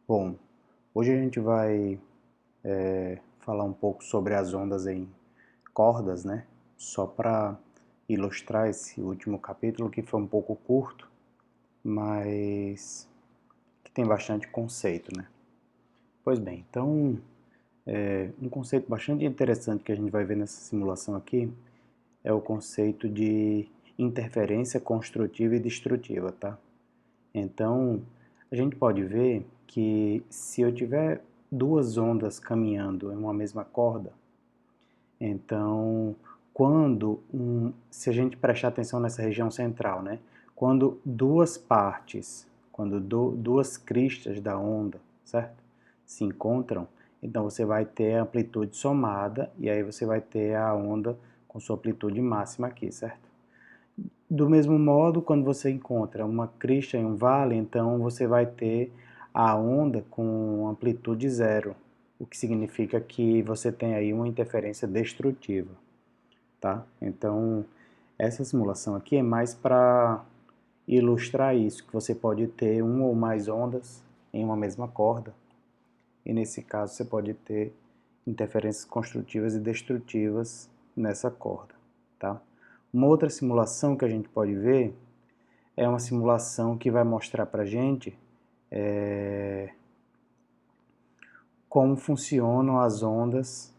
Bom, hoje a gente vai falar um pouco sobre as ondas em cordas, né? Só para ilustrar esse último capítulo que foi um pouco curto, mas que tem bastante conceito, né? Pois bem, então um conceito bastante interessante que a gente vai ver nessa simulação aqui é o conceito de interferência construtiva e destrutiva, tá? Então, a gente pode ver que se eu tiver duas ondas caminhando em uma mesma corda, então, se a gente prestar atenção nessa região central, né? Quando duas partes, duas cristas da onda, certo? Se encontram, então você vai ter a amplitude somada e aí você vai ter a onda com sua amplitude máxima aqui, certo? Do mesmo modo, quando você encontra uma crista em um vale, então você vai ter a onda com amplitude zero, o que significa que você tem aí uma interferência destrutiva, tá? Então, essa simulação aqui é mais para ilustrar isso, que você pode ter uma ou mais ondas em uma mesma corda, e nesse caso você pode ter interferências construtivas e destrutivas nessa corda, tá? Uma outra simulação que a gente pode ver é uma simulação que vai mostrar para a gente como funcionam as ondas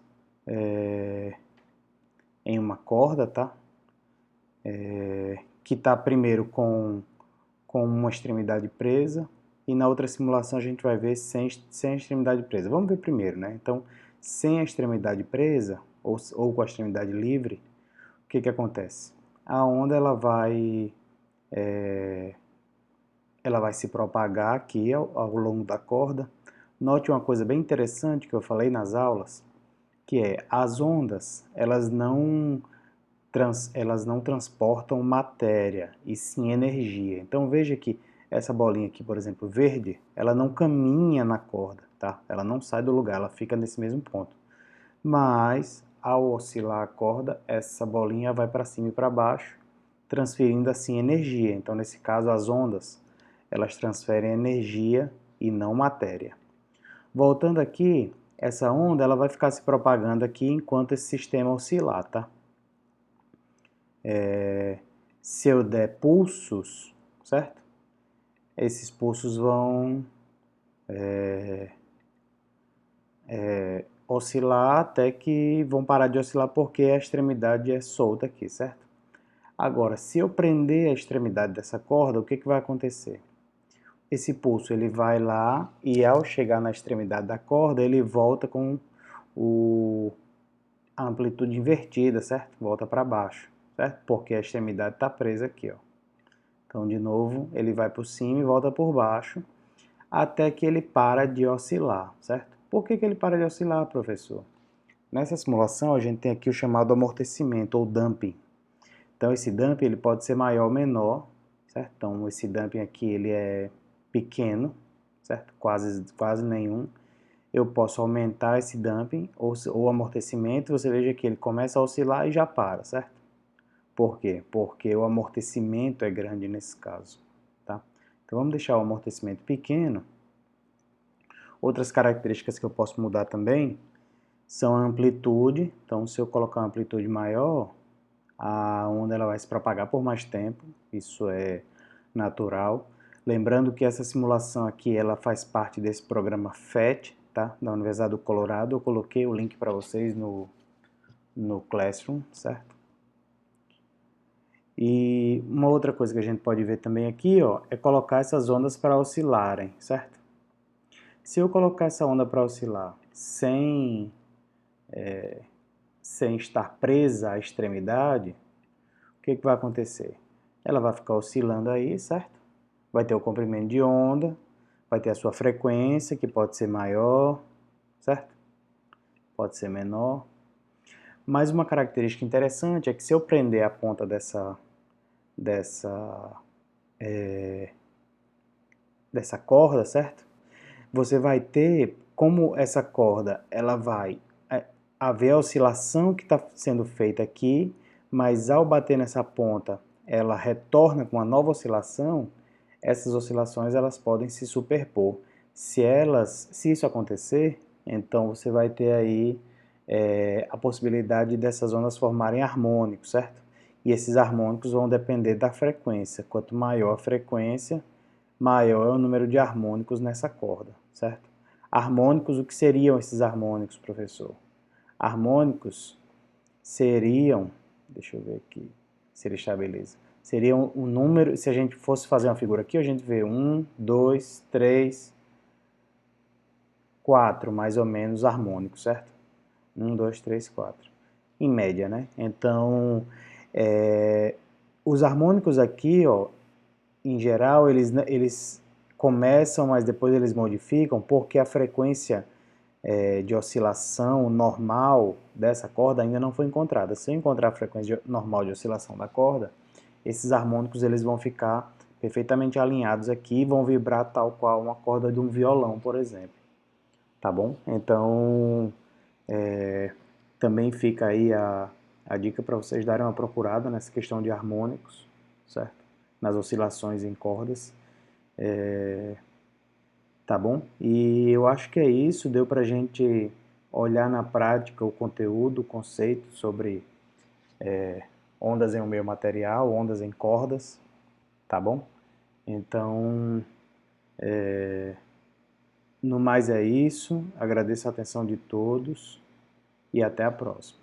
em uma corda, tá? Que está primeiro com uma extremidade presa e na outra simulação a gente vai ver sem a extremidade presa. Vamos ver primeiro, né? Então, sem a extremidade presa ou com a extremidade livre, o que acontece? A onda ela vai se propagar aqui ao longo da corda. Note uma coisa bem interessante que eu falei nas aulas, que é as ondas, elas não transportam matéria, e sim energia. Então veja que essa bolinha aqui, por exemplo, verde, ela não caminha na corda, tá? Ela não sai do lugar, ela fica nesse mesmo ponto. Mas, ao oscilar a corda, essa bolinha vai para cima e para baixo, transferindo assim energia. Então, nesse caso, as ondas, elas transferem energia e não matéria. Voltando aqui, essa onda ela vai ficar se propagando aqui enquanto esse sistema oscilar, tá? Se eu der pulsos, certo? Esses pulsos vão oscilar até que vão parar de oscilar porque a extremidade é solta aqui, certo? Agora, se eu prender a extremidade dessa corda, o que vai acontecer? Esse pulso ele vai lá e ao chegar na extremidade da corda, ele volta com a amplitude invertida, certo? Volta para baixo, certo? Porque a extremidade está presa aqui, ó. Então, de novo, ele vai por cima e volta por baixo, até que ele para de oscilar, certo? Por que ele para de oscilar, professor? Nessa simulação, a gente tem aqui o chamado amortecimento, ou damping. Então, esse damping ele pode ser maior ou menor, certo? Então, esse damping aqui ele é pequeno, certo? Quase nenhum. Eu posso aumentar esse damping ou amortecimento, você veja que ele começa a oscilar e já para, certo? Por quê? Porque o amortecimento é grande nesse caso, tá? Então vamos deixar o amortecimento pequeno. Outras características que eu posso mudar também são a amplitude. Então se eu colocar uma amplitude maior, a onda ela vai se propagar por mais tempo, isso é natural. Lembrando que essa simulação aqui ela faz parte desse programa FET, tá? Da Universidade do Colorado. Eu coloquei o link para vocês no Classroom, certo? E uma outra coisa que a gente pode ver também aqui, ó, é colocar essas ondas para oscilarem, certo? Se eu colocar essa onda para oscilar sem estar presa à extremidade, o que vai acontecer? Ela vai ficar oscilando aí, certo? Vai ter o comprimento de onda, vai ter a sua frequência, que pode ser maior, certo? Pode ser menor. Mas uma característica interessante é que se eu prender a ponta dessa corda, certo? Você vai ter, como essa corda, ela vai haver a oscilação que está sendo feita aqui, mas ao bater nessa ponta, ela retorna com uma nova oscilação, essas oscilações elas podem se superpor, Se isso acontecer, então você vai ter aí a possibilidade dessas ondas formarem harmônicos, certo? E esses harmônicos vão depender da frequência. Quanto maior a frequência, maior é o número de harmônicos nessa corda, certo? Harmônicos, o que seriam esses harmônicos, professor? Harmônicos seriam, deixa eu ver aqui se ele estabelece, seriam um número, se a gente fosse fazer uma figura aqui, a gente vê 1, 2, 3, 4 mais ou menos harmônicos, certo? 1, 2, 3, 4. Em média, né? Então, os harmônicos aqui, ó, em geral, eles começam, mas depois eles modificam, porque a frequência de oscilação normal dessa corda ainda não foi encontrada. Se eu encontrar a frequência normal de oscilação da corda, esses harmônicos eles vão ficar perfeitamente alinhados aqui e vão vibrar tal qual uma corda de um violão, por exemplo. Tá bom? Então, também fica aí a dica para vocês darem uma procurada nessa questão de harmônicos, certo? Nas oscilações em cordas. Tá bom? E eu acho que é isso, deu para a gente olhar na prática o conteúdo, o conceito sobre ondas em um meio material, ondas em cordas, tá bom? Então, no mais é isso, agradeço a atenção de todos e até a próxima.